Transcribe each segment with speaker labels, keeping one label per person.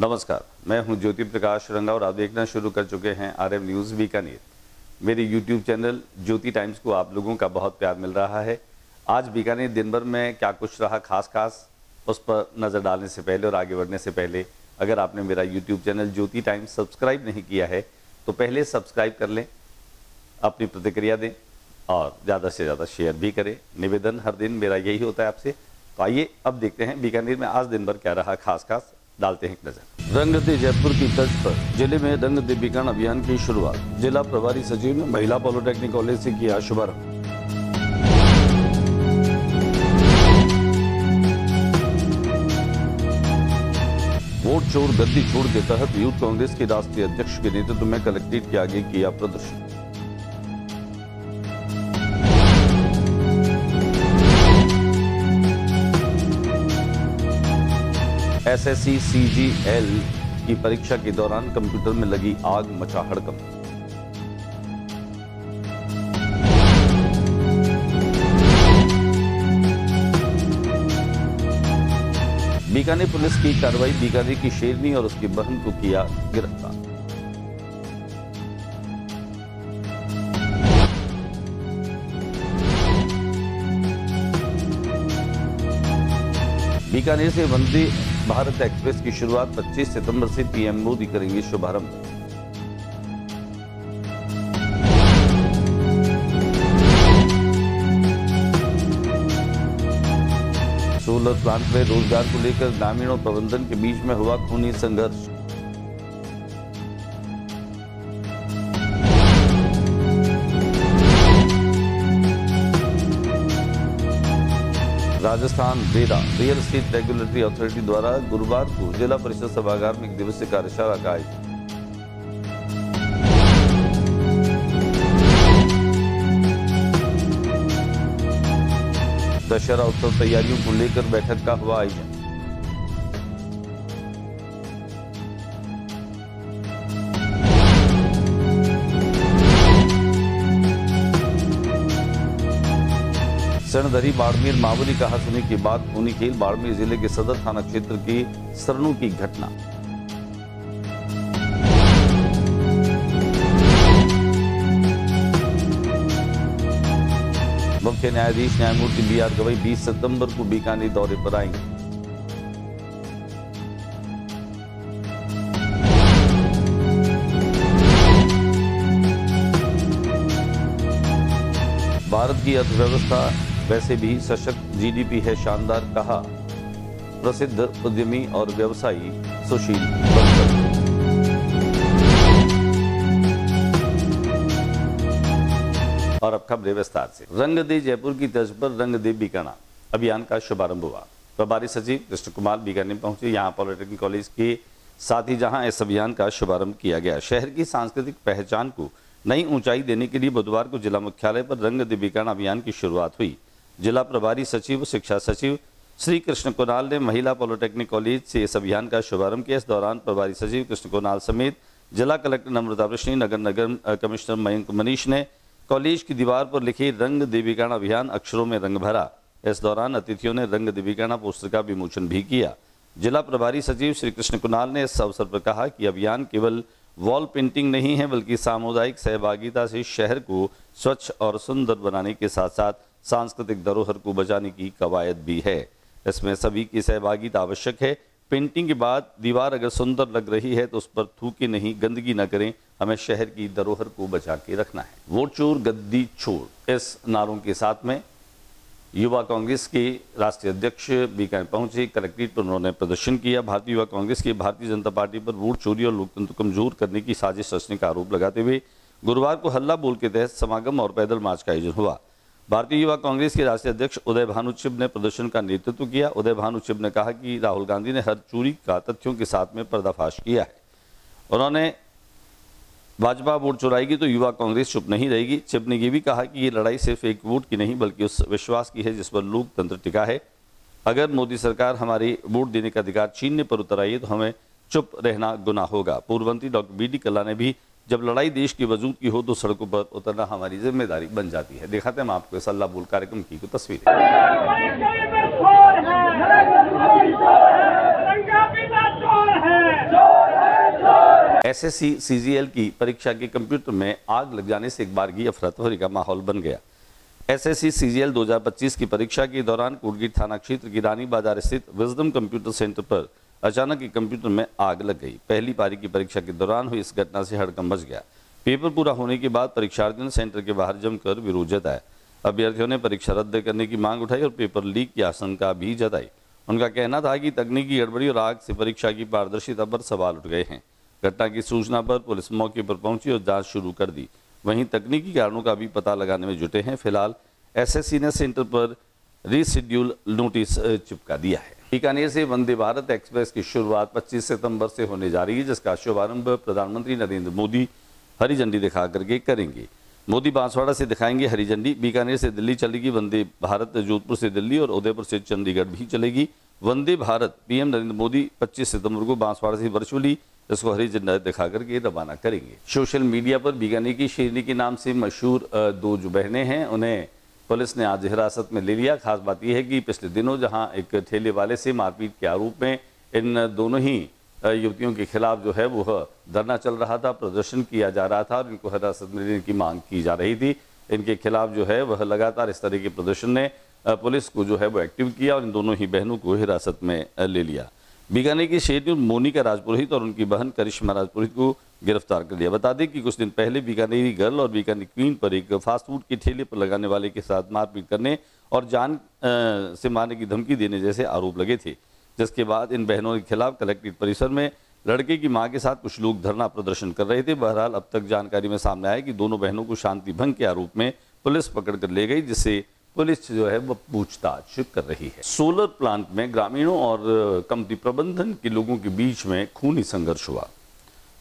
Speaker 1: नमस्कार, मैं हूं ज्योति प्रकाश रंगा और आप देखना शुरू कर चुके हैं आरएम न्यूज़ बीकानेर। मेरे यूट्यूब चैनल ज्योति टाइम्स को आप लोगों का बहुत प्यार मिल रहा है। आज बीकानेर दिन भर में क्या कुछ रहा खास उस पर नज़र डालने से पहले और आगे बढ़ने से पहले अगर आपने मेरा यूट्यूब चैनल ज्योति टाइम्स सब्सक्राइब नहीं किया है तो पहले सब्सक्राइब कर लें, अपनी प्रतिक्रिया दें और ज़्यादा से ज़्यादा शेयर भी करें। निवेदन हर दिन मेरा यही होता है आपसे। तो आइए अब देखते हैं बीकानेर में आज दिन भर क्या रहा खास डालते हैं एक नजर। रंग दे जयपुर की तर्ज पर जिले में रंग दे बीकान अभियान की शुरुआत। जिला प्रभारी सचिव ने महिला पॉलिटेक्निक कॉलेज से किया शुभारंभ। वोट चोर गद्दी छोड़ के तहत यूथ कांग्रेस के राष्ट्रीय अध्यक्ष के नेतृत्व में कलेक्ट्रेट के आगे किया प्रदर्शन। एसएससी सीजीएल की परीक्षा के दौरान कंप्यूटर में लगी आग, मचा हड़कंप। बीकानेर पुलिस की कार्रवाई, बीकानेर की शेरनी और उसकी बहन को किया गिरफ्तार। बीकानेर से वंदे भारत एक्सप्रेस की शुरुआत 25 सितंबर से पीएम मोदी करेंगे शुभारंभ। सोलर प्लांट में रोजगार को लेकर ग्रामीणों और प्रबंधन के बीच में हुआ खूनी संघर्ष। Rajasthan RERA real estate regulatory authority द्वारा गुरुवार को जिला परिषद सभागार में एक दिवसीय कार्यशाला का आयोजन। दशहरा उत्सव तैयारियों को लेकर बैठक का हुआ आयोजन। सरणधरी बाड़मेर मामूली कहा सुनी की बात खूनी खेल। बाड़मेर जिले के सदर थाना क्षेत्र की सरनू की घटना। मुख्य न्यायाधीश न्यायमूर्ति बीआर गवई 20 सितंबर को बीकानेर दौरे पर आएंगे। भारत की अर्थव्यवस्था वैसे भी सशक्त, जीडीपी है शानदार, कहा प्रसिद्ध उद्यमी और व्यवसायी सुशील बंसल। और अब खबरें विस्तार से। रंग दे जयपुर की तर्ज पर रंग दे बीकाना अभियान का शुभारंभ हुआ। प्रभारी सचिव कृष्ण कुमार बीकानेर पहुंचे। यहाँ पॉलिटेक्निक कॉलेज के साथ ही जहां इस अभियान का शुभारंभ किया गया। शहर की सांस्कृतिक पहचान को नई ऊंचाई देने के लिए बुधवार को जिला मुख्यालय पर रंग दे बीकाना अभियान की शुरुआत हुई। जिला प्रभारी सचिव शिक्षा सचिव श्री कृष्ण कुणाल ने महिला पॉलिटेक्निक कॉलेज से इस अभियान का शुभारंभ किया। इस दौरान प्रभारी सचिव कृष्ण कुणाल समेत जिला कलेक्टर नम्रता वृष्णि, नगर कमिश्नर मयंक मनीष ने कॉलेज की दीवार पर लिखे रंग दे बीकाना अभियान अक्षरों में रंग भरा। इस दौरान अतिथियों ने रंग दे बीकाना पोस्टर का विमोचन भी किया। जिला प्रभारी सचिव श्री कृष्ण कुणाल ने इस अवसर पर कहा कि अभियान केवल वॉल पेंटिंग नहीं है बल्कि सामुदायिक सहभागिता से शहर को स्वच्छ और सुंदर बनाने के साथ साथ सांस्कृतिक धरोहर को बचाने की कवायद भी है। इसमें सभी की सहभागिता आवश्यक है। पेंटिंग के बाद दीवार अगर सुंदर लग रही है तो उस पर थूके नहीं, गंदगी न करें। हमें शहर की धरोहर को बचा के रखना है। वोट चोर गद्दी छोड़, इस नारों के साथ में युवा कांग्रेस के राष्ट्रीय अध्यक्ष बीकानेर पहुंचे। कलेक्ट्रेट पर उन्होंने प्रदर्शन किया। भारतीय युवा कांग्रेस की भारतीय जनता पार्टी पर वोट चोरी और लोकतंत्र को कमजोर करने की साजिश रचने का आरोप लगाते हुए गुरुवार को हल्ला बोल के तहत समागम और पैदल मार्च का आयोजन हुआ। भारतीय युवा कांग्रेस के राष्ट्रीय अध्यक्ष उदय भानु चिब ने प्रदर्शन का नेतृत्व किया। उदय भानु चिब ने कहा कि राहुल गांधी ने हर चोरी का तथ्यों के साथ में पर्दाफाश किया है। उन्होंने भाजपा वोट चुराएगी तो युवा कांग्रेस चुप नहीं रहेगी। चिब ने यह भी कहा कि ये लड़ाई सिर्फ एक वोट की नहीं बल्कि उस विश्वास की है जिस पर लोकतंत्र टिका है। अगर मोदी सरकार हमारे वोट देने का अधिकार छीनने पर उतर आई है तो हमें चुप रहना गुनाह होगा। पूर्व मंत्री डॉक्टर बी डी कल्ला ने भी जब लड़ाई देश की वजूद की हो तो सड़कों पर उतरना हमारी जिम्मेदारी बन जाती है। दिखाते हैं हम आपको इस अल्लाह बोल कार्यक्रम की तस्वीरें।
Speaker 2: है
Speaker 1: एसएससी सीजीएल की परीक्षा के कंप्यूटर में आग लग जाने से एक बारगी अफरा-तफरी का माहौल बन गया। एसएससी सीजीएल 2025 की परीक्षा के दौरान कोटगीर थाना क्षेत्र की रानी बाजार स्थित विजडम कंप्यूटर सेंटर पर अचानक एक कंप्यूटर में आग लग गई। पहली पारी की परीक्षा के दौरान हुई इस घटना से हड़कंप मच गया। पेपर पूरा होने के बाद परीक्षार्थियों ने सेंटर के बाहर जमकर विरोध जताया। अभ्यर्थियों ने परीक्षा रद्द करने की मांग उठाई और पेपर लीक की आशंका भी जताई। उनका कहना था कि तकनीकी गड़बड़ी और आग से परीक्षा की पारदर्शिता पर सवाल उठ गए हैं। घटना की सूचना पर पुलिस मौके पर पहुंची और जांच शुरू कर दी। वहीं तकनीकी कारणों का भी पता लगाने में जुटे हैं। फिलहाल एसएससी ने सेंटर पर रीशेड्यूल नोटिस चिपका दिया है। बीकानेर से वंदे भारत एक्सप्रेस की शुरुआत 25 सितंबर से होने जा रही है, जिसका शुभारंभ प्रधानमंत्री नरेंद्र मोदी हरी झंडी दिखा करके करेंगे। मोदी बांसवाड़ा से दिखाएंगे हरी झंडी। बीकानेर से दिल्ली चलेगी वंदे भारत, जोधपुर से दिल्ली और उदयपुर से चंडीगढ़ भी चलेगी। वंदे भारत पीएम नरेंद्र मोदी 25 सितंबर को बांसवाड़ा से वर्चुअली इसको हरी झंडा दिखा करके रवाना करेंगे। सोशल मीडिया पर बीकानेर की शेरनी के नाम से मशहूर दो जो बहनें हैं, उन्हें पुलिस ने आज हिरासत में ले लिया। खास बात यह है कि पिछले दिनों जहां एक ठेले वाले से मारपीट के आरोप में इन दोनों ही युवतियों के खिलाफ जो है वो धरना चल रहा था, प्रदर्शन किया जा रहा था और इनको हिरासत में लेने की मांग की जा रही थी। इनके खिलाफ जो है वह लगातार इस तरह के प्रदर्शन ने पुलिस को जो है वो एक्टिव किया और इन दोनों ही बहनों को हिरासत में ले लिया। बीकानेर की शेरनी मोनिका राजपुरोहित और उनकी बहन करिश्मा राजपुरोहित को गिरफ्तार कर लिया। बता दें कि कुछ दिन पहले बीकानेरी गर्ल और बीकानेर क्वीन पर एक फास्ट फूड के ठेले पर लगाने वाले के साथ मारपीट करने और जान से मारने की धमकी देने जैसे आरोप लगे थे, जिसके बाद इन बहनों के खिलाफ कलेक्ट्रेट परिसर में लड़के की मां के साथ कुछ लोग धरना प्रदर्शन कर रहे थे। बहरहाल अब तक जानकारी में सामने आया कि दोनों बहनों को शांति भंग के आरोप में पुलिस पकड़ कर ले गई, जिससे पुलिस जो है वह पूछताछ कर रही है। सोलर प्लांट में ग्रामीणों और कंपनी प्रबंधन के लोगों के बीच में खूनी संघर्ष हुआ।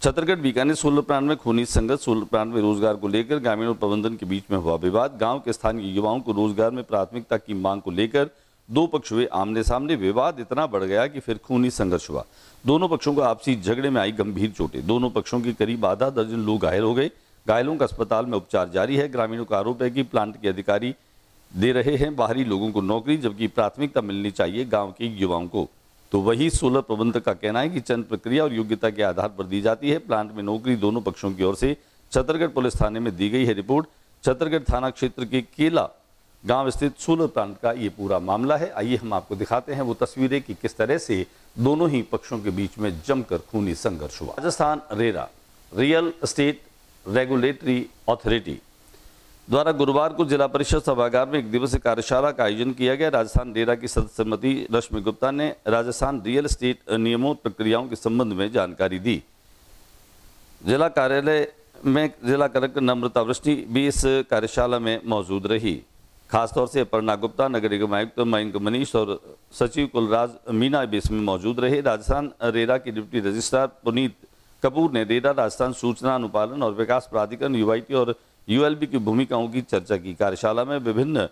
Speaker 1: छतरगढ़ बीकानेर सोलर प्लांट में खूनी संघर्ष। सोलर प्लांट में रोजगार को लेकर ग्रामीणों और प्रबंधन के बीच में हुआ विवाद। गांव के स्थानीय युवाओं को रोजगार में प्राथमिकता की मांग को लेकर दो पक्ष हुए आमने सामने। विवाद इतना बढ़ गया कि फिर खूनी संघर्ष हुआ। दोनों पक्षों को आपसी झगड़े में आई गंभीर चोटें। दोनों पक्षों के करीब आधा दर्जन लोग घायल हो गए। घायलों का अस्पताल में उपचार जारी है। ग्रामीणों का आरोप है कि प्लांट के अधिकारी दे रहे हैं बाहरी लोगों को नौकरी, जबकि प्राथमिकता मिलनी चाहिए गांव के युवाओं को। तो वही सोलर प्रबंधक का कहना है कि चंद प्रक्रिया और योग्यता के आधार पर दी जाती है। प्लांट में नौकरी दोनों पक्षों की ओर से छतरगढ़ पुलिस थाने में दी गई है रिपोर्ट। छतरगढ़ थाना क्षेत्र के केला गांव स्थित सोलर प्लांट का ये पूरा मामला है। आइए हम आपको दिखाते हैं वो तस्वीरें कि किस तरह से दोनों ही पक्षों के बीच में जमकर खूनी संघर्ष हुआ। Rajasthan RERA real estate regulatory authority द्वारा गुरुवार को जिला परिषद सभागार में एक दिवसीय कार्यशाला का आयोजन किया गया। राजस्थान रेरा की सदस्य श्रीमती रश्मि गुप्ता ने राजस्थान रियल एस्टेट नियमों प्रक्रियाओं के संबंध में जानकारी दी। जिला कार्यालय में जिला कलेक्टर नम्रता वृष्टि भी इस कार्यशाला में मौजूद रही। खासतौर से अपर्णा गुप्ता, नगर निगम आयुक्त मयंक मनीष और सचिव कुलराज मीना भी इसमें मौजूद रहे। राजस्थान रेरा के डिप्टी रजिस्ट्रार पुनीत कपूर ने रेरा, राजस्थान सूचना अनुपालन और विकास प्राधिकरण यूआईटी और यूएलबी की भूमिकाओं की चर्चा की। कार्यशाला में विभिन्न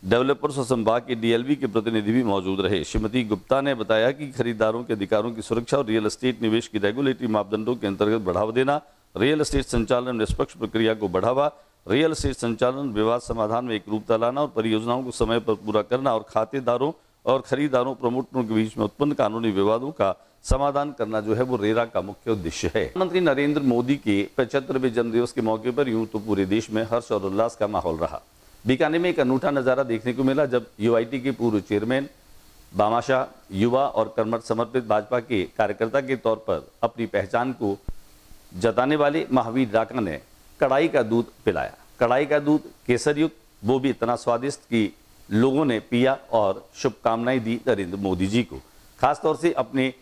Speaker 1: डेवलपर्स और संभाग के डीएलबी के प्रतिनिधि भी मौजूद रहे। श्रीमती गुप्ता ने बताया कि खरीदारों के अधिकारों की सुरक्षा और रियल एस्टेट निवेश की रेगुलेटरी मापदंडों के अंतर्गत बढ़ावा देना, रियल एस्टेट संचालन निष्पक्ष प्रक्रिया को बढ़ावा, रियल एस्टेट संचालन विवाद समाधान में एकरूपता लाना और परियोजनाओं को समय पर पूरा करना और खातेदारों और खरीदारों प्रमोटरों के बीच में उत्पन्न कानूनी विवादों का समाधान करना जो है वो रेरा का मुख्य उद्देश्य है। प्रधानमंत्री नरेंद्र मोदी के 75वें जन्मदिवस के मौके पर यूं तो पूरे देश में हर्ष और उल्लास का माहौल रहा। बीकानेर में एक अनूठा नजारा देखने को मिला जब यूआईटी के पूर्व चेयरमैन बामाशाह युवा और कर्मठ समर्पित भाजपा के कार्यकर्ता के तौर पर अपनी पहचान को जताने वाले महावीर डाका ने कढ़ाई का दूध पिलाया। कढ़ाई का दूध केसर युक्त, वो भी इतना स्वादिष्ट कि लोगों ने पिया और शुभकामनाएं दी नरेंद्र मोदी जी को। खासतौर से अपने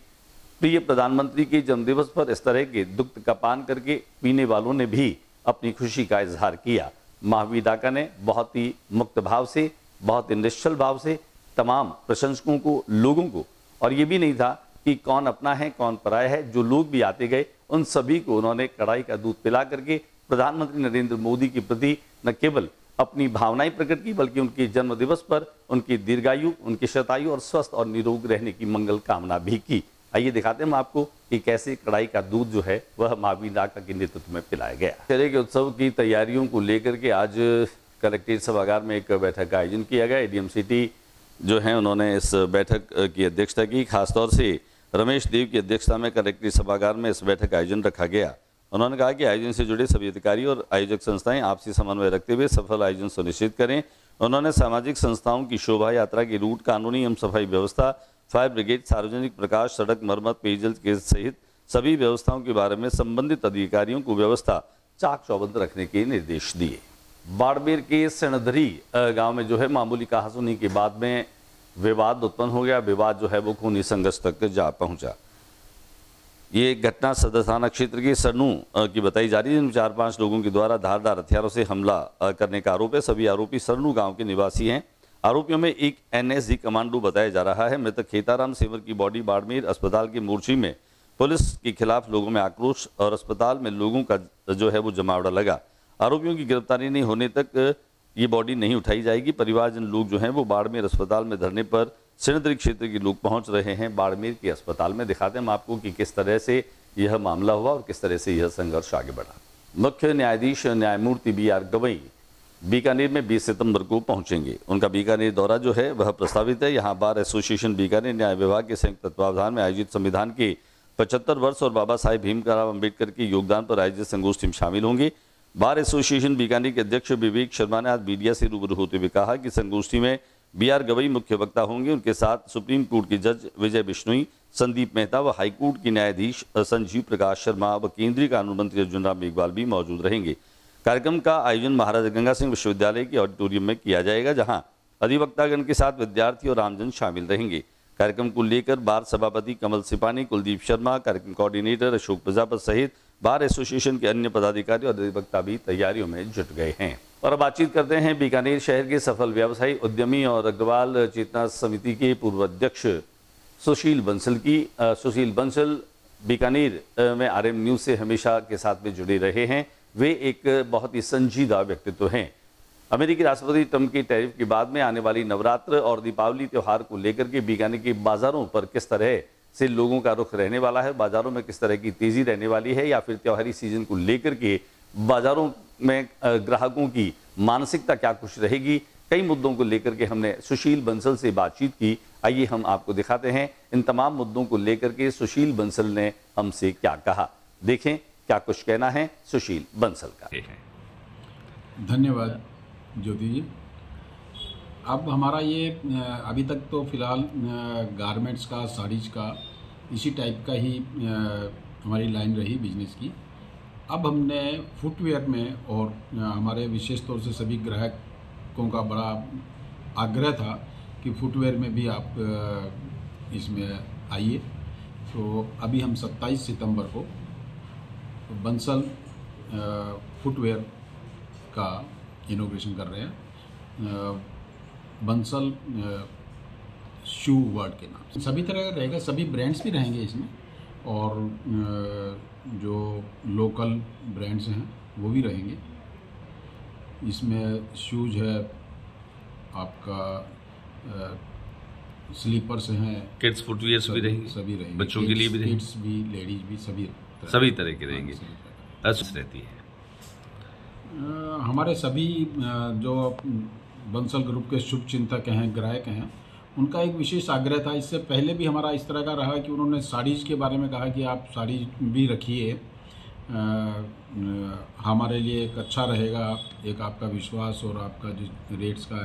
Speaker 1: प्रिय प्रधानमंत्री के जन्मदिवस पर इस तरह के दुग्ध का पान करके पीने वालों ने भी अपनी खुशी का इजहार किया। महावीर डाका ने बहुत ही मुक्त भाव से, बहुत ही निश्चल भाव से तमाम प्रशंसकों को, लोगों को, और ये भी नहीं था कि कौन अपना है कौन पराया है, जो लोग भी आते गए उन सभी को उन्होंने कढ़ाई का दूध पिला करके प्रधानमंत्री नरेंद्र मोदी के प्रति न केवल अपनी भावनाएं प्रकट की बल्कि उनके जन्म दिवस पर उनकी दीर्घायु, उनकी शतायु और स्वस्थ और निरोग रहने की मंगल कामना भी की। आइए दिखाते हैं हम आपको कि कैसे कढ़ाई का दूध जो है वह महावीर डाका के नेतृत्व में पिलाया गया। दशहरे के उत्सव की तैयारियों को लेकर के आज कलेक्ट्रेट सभागार में एक बैठक का आयोजन किया गया। एडीएम सिटी जो है उन्होंने इस बैठक की अध्यक्षता की। खासतौर से रमेश देव की अध्यक्षता में कलेक्ट्रेट सभागार में इस बैठक का आयोजन रखा गया। उन्होंने कहा कि आयोजन से जुड़े सभी अधिकारी और आयोजक संस्थाएं आपसी समन्वय रखते हुए सफल आयोजन सुनिश्चित करें। उन्होंने सामाजिक संस्थाओं की शोभा यात्रा की रूट, कानूनी एवं सफाई व्यवस्था, फायर ब्रिगेड, सार्वजनिक प्रकाश, सड़क मरम्मत, पेयजल के सहित सभी व्यवस्थाओं के बारे में संबंधित अधिकारियों को व्यवस्था चाक चौबंद रखने के निर्देश दिए। बाड़मेर के सिणधरी गांव में जो है मामूली कहासुनी के बाद में विवाद उत्पन्न हो गया। विवाद जो है वो खूनी संघर्ष तक जा पहुंचा। ये घटना सदर थाना क्षेत्र के सरनू की बताई जा रही है, जिनमें 4-5 लोगों के द्वारा धारदार हथियारों से हमला करने का आरोप है। सभी आरोपी सरनू गांव के निवासी हैं। आरोपियों में एक एनएसजी कमांडो बताया जा रहा है। मृतक खेताराम सेवर की बॉडी बाड़मेर अस्पताल की मोर्ची में पुलिस के खिलाफ लोगों में आक्रोश और अस्पताल में लोगों का जो है वो जमावड़ा लगा। आरोपियों की गिरफ्तारी नहीं होने तक ये बॉडी नहीं उठाई जाएगी। परिवारजन लोग जो हैं वो बाड़मेर अस्पताल में धरने पर सिणधरी क्षेत्र के लोग पहुंच रहे हैं। बाड़मेर के अस्पताल में दिखाते हैं आपको कि किस तरह से यह मामला हुआ और किस तरह से यह संघर्ष आगे बढ़ा। मुख्य न्यायाधीश न्यायमूर्ति BR गवई बीकानेर में 20 सितंबर को पहुंचेंगे। उनका बीकानेर दौरा जो है वह प्रस्तावित है। यहाँ बार एसोसिएशन बीकानेर न्याय विभाग के संयुक्त तत्वावधान में आयोजित संविधान के 75 वर्ष और बाबा साहेब भीमराव अम्बेडकर के योगदान पर आयोजित संगोष्ठी में शामिल होंगे। बार एसोसिएशन बीकानेर के अध्यक्ष विवेक शर्मा ने आज मीडिया से रूबरू होते हुए कहा कि संगोष्ठी में BR गवई मुख्य वक्ता होंगे। उनके साथ सुप्रीम कोर्ट के जज विजय बिश्नोई, संदीप मेहता व हाईकोर्ट के न्यायाधीश संजीव प्रकाश शर्मा व केंद्रीय कानून मंत्री अर्जुन राम मेघवाल भी मौजूद रहेंगे। कार्यक्रम का आयोजन महाराजा गंगा सिंह विश्वविद्यालय के ऑडिटोरियम में किया जाएगा, जहां अधिवक्तागण के साथ विद्यार्थी और आमजन शामिल रहेंगे। कार्यक्रम को लेकर बार सभापति कमल सिपानी, कुलदीप शर्मा, कार्यक्रम कोऑर्डिनेटर अशोक प्रजापत सहित बार एसोसिएशन के अन्य पदाधिकारी और अधिवक्ता भी तैयारियों में जुट गए हैं। और अब बातचीत करते हैं बीकानेर शहर के सफल व्यवसायी, उद्यमी और अग्रवाल चेतना समिति के पूर्व अध्यक्ष सुशील बंसल की। सुशील बंसल बीकानेर में RM न्यूज से हमेशा के साथ में जुड़े रहे हैं। वे एक बहुत ही संजीदा व्यक्तित्व हैं। अमेरिकी राष्ट्रपति ट्रंप के टैरिफ के बाद में आने वाली नवरात्र और दीपावली त्योहार को लेकर के बीकानेर के बाजारों पर किस तरह से लोगों का रुख रहने वाला है, बाजारों में किस तरह की तेजी रहने वाली है, या फिर त्योहारी सीजन को लेकर के बाजारों में ग्राहकों की मानसिकता क्या कुछ रहेगी, कई मुद्दों को लेकर के हमने सुशील बंसल से बातचीत की। आइए हम आपको दिखाते हैं इन तमाम मुद्दों को लेकर के सुशील बंसल ने हमसे क्या कहा। देखें क्या कुछ कहना है सुशील बंसल का।
Speaker 2: धन्यवाद ज्योति जी। अब हमारा ये अभी तक तो फिलहाल गारमेंट्स का, साड़ीज का, इसी टाइप का ही हमारी लाइन रही बिजनेस की। अब हमने फुटवेयर में, और हमारे विशेष तौर से सभी ग्राहकों का बड़ा आग्रह था कि फुटवेयर में भी आप इसमें आइए। तो अभी हम 27 सितंबर को बंसल फुटवेयर का इनॉग्रेशन कर रहे हैं, बंसल शू वर्ड के नाम से। सभी तरह का रहेगा, सभी ब्रांड्स भी रहेंगे इसमें, और जो लोकल ब्रांड्स हैं वो भी रहेंगे। इसमें शूज है आपका, स्लीपर्स हैं,
Speaker 1: किड्स फुटवियर्स भी रहेंगे,
Speaker 2: सभी रहेंगे,
Speaker 1: बच्चों के लिए भी रहेंगे,
Speaker 2: किड्स भी, लेडीज भी,
Speaker 1: सभी तरह के रहेंगे। रहती है
Speaker 2: हमारे सभी जो बंसल ग्रुप के शुभ चिंतक हैं, ग्राहक हैं, उनका एक विशेष आग्रह था। इससे पहले भी हमारा इस तरह का रहा कि उन्होंने साड़ीज़ के बारे में कहा कि आप साड़ी भी रखिए, हमारे लिए एक अच्छा रहेगा, एक आपका विश्वास और आपका जो रेट्स का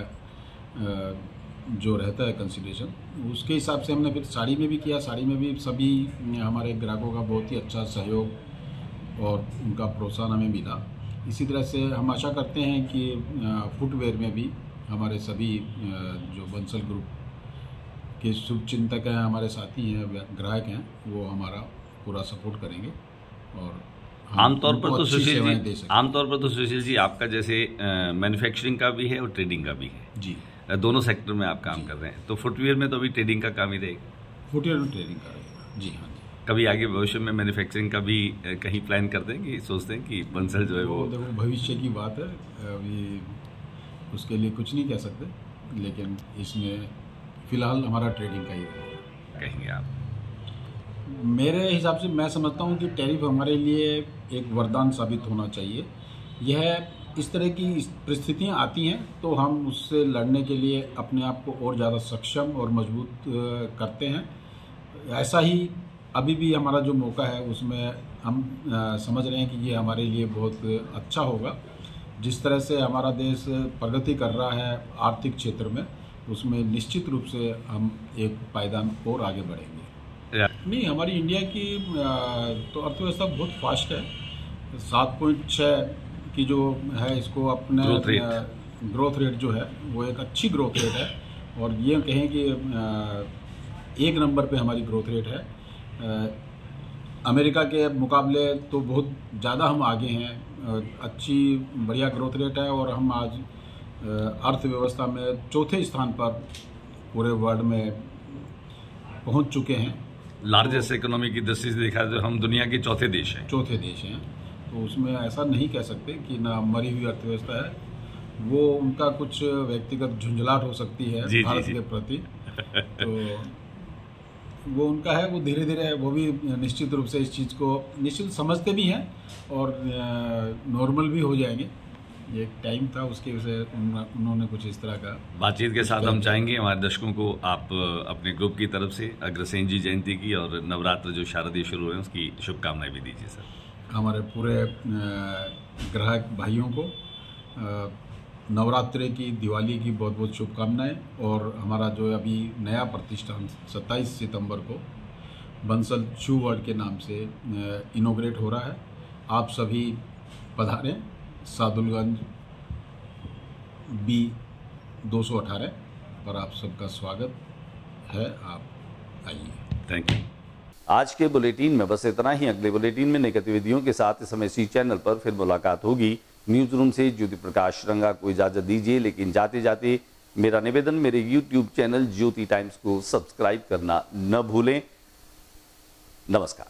Speaker 2: जो रहता है कंसिडरेशन, उसके हिसाब से हमने फिर साड़ी में भी किया। साड़ी में भी सभी हमारे ग्राहकों का बहुत ही अच्छा सहयोग और उनका प्रोत्साहन हमें मिला। इसी तरह से हम आशा करते हैं कि फुटवेयर में भी हमारे सभी जो बंसल ग्रुप के शुभ चिंतक हैं, हमारे साथी हैं, ग्राहक हैं, वो हमारा पूरा सपोर्ट करेंगे। और
Speaker 1: आमतौर पर तो सुशील जी आपका जैसे मैन्युफैक्चरिंग का भी है और ट्रेडिंग का भी है
Speaker 2: जी,
Speaker 1: दोनों सेक्टर में आप काम कर रहे हैं। तो फुटवियर में तो अभी ट्रेडिंग का काम ही रहेगा,
Speaker 2: फुटवियर में ट्रेडिंग का रहेगा जी। हाँ जी,
Speaker 1: कभी आगे भविष्य में मैन्युफैक्चरिंग का भी कहीं प्लान करते हैं कि सोचते हैं कि बंसल जो है वो
Speaker 2: देखो भविष्य की बात है, अभी उसके लिए कुछ नहीं कह सकते, लेकिन इसमें फिलहाल हमारा ट्रेडिंग का ही रहेगा।
Speaker 1: कहेंगे आप?
Speaker 2: मेरे हिसाब से मैं समझता हूँ कि टैरिफ हमारे लिए एक वरदान साबित होना चाहिए। यह इस तरह की परिस्थितियाँ आती हैं तो हम उससे लड़ने के लिए अपने आप को और ज़्यादा सक्षम और मजबूत करते हैं। ऐसा ही अभी भी हमारा जो मौका है उसमें हम समझ रहे हैं कि ये हमारे लिए बहुत अच्छा होगा। जिस तरह से हमारा देश प्रगति कर रहा है आर्थिक क्षेत्र में, उसमें निश्चित रूप से हम एक पायदान और आगे बढ़ेंगे। नहीं, हमारी इंडिया की तो अर्थव्यवस्था बहुत फास्ट है। 7.6 की जो है, इसको अपने ग्रोथ रेट जो है वो एक अच्छी ग्रोथ रेट है, और ये कहें कि एक नंबर पे हमारी ग्रोथ रेट है। अमेरिका के मुकाबले तो बहुत ज़्यादा हम आगे हैं, अच्छी बढ़िया ग्रोथ रेट है, और हम आज अर्थव्यवस्था में चौथे स्थान पर पूरे वर्ल्ड में पहुंच चुके हैं।
Speaker 3: लार्जेस्ट इकोनॉमी की दृष्टि से देखा तो हम दुनिया के चौथे देश हैं।
Speaker 2: तो उसमें ऐसा नहीं कह सकते कि ना मरी हुई अर्थव्यवस्था है। वो उनका कुछ व्यक्तिगत झुंझलाहट हो सकती है भारत के प्रति, तो वो उनका है, वो धीरे धीरे वो भी निश्चित रूप से इस चीज़ को निश्चित समझते भी हैं और नॉर्मल भी हो जाएंगे। ये एक टाइम था, उसके वजह से उन्होंने कुछ इस तरह का
Speaker 3: बातचीत के साथ हम चाहेंगे हमारे दर्शकों को आप अपने ग्रुप की तरफ से अग्रसेन जी जयंती की और नवरात्र जो शारदीय शुरू हुए हैं उसकी शुभकामनाएं भी दीजिए सर।
Speaker 2: हमारे पूरे ग्राहक भाइयों को नवरात्रि की, दिवाली की बहुत बहुत शुभकामनाएं। और हमारा जो अभी नया प्रतिष्ठान 27 सितंबर को बंसल शू वर्ल्ड के नाम से इनोग्रेट हो रहा है। आप सभी पधारें। सादुलगंज बी 218 पर आप सबका स्वागत है, आप आइए।
Speaker 3: Thank you.
Speaker 1: आज के बुलेटिन में बस इतना ही। अगले बुलेटिन में नई गतिविधियों के साथ इस समय इसी चैनल पर फिर मुलाकात होगी। न्यूज रूम से ज्योति प्रकाश रंगा को इजाजत दीजिए, लेकिन जाते जाते मेरा निवेदन, मेरे यूट्यूब चैनल ज्योति टाइम्स को सब्सक्राइब करना न भूलें। नमस्कार।